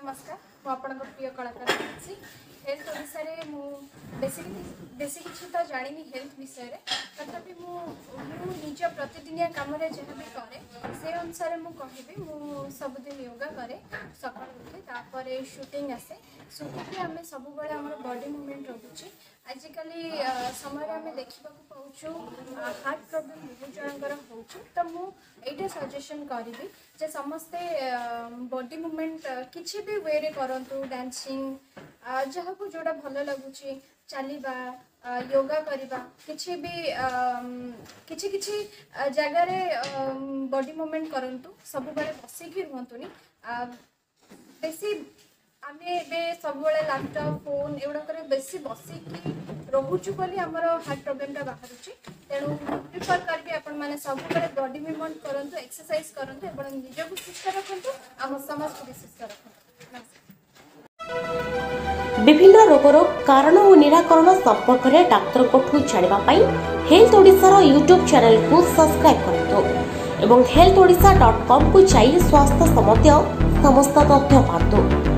नमस्कार मु आपन प्रिय कलाकार हेल्थ ओडिशा रे मु बेसी किसी तो जानी हेल्थ विषय रे तथापि मु निज प्रतिदिनिया काम रे जहाँ भी करे से अनुसार मु कहबी मु सबुदिन योगा करे सकाळ उठे तापर शूटिंग आसे शूटिंग आम सब बड़े आम बॉडी मूवमेंट रोचे आजिकल समय आम देखा पाचु हार्ट प्रोब्लेम बहुत जनकर हो तो मुझे सजेशन करी जे समस्ते बॉडी मूवमेंट किसी भी वे रे करंतु डांसिंग जहाँ को जोड़ा भल लगुच चलवा योगा करवा किसी भी किसी जगार बॉडी मूवमेंट करंतु सब बड़े बसिकी रुहतुनी बेसी आम सब लैपटॉप फोन एगुड़ा बेसी बसिकी रोचु बोली आमर हार्ट प्रोब्लेम बाहर तेणु प्रिफर करी आपण मैंने सब बॉडी मूवमेंट करूँ एक्सरसाइज करूँ निजक सुस्थ रखु आम समाज को भी सुस्थ रखु। विभिन्न रोगर कारण और निराकरण संपर्क में डाक्तर को जानापी हेल्थ ओडिशा यूट्यूब चैनल को सब्सक्राइब करूँ और healthOdisha.com को जाई स्वास्थ्य संबंधी समस्त तथ्य पातु।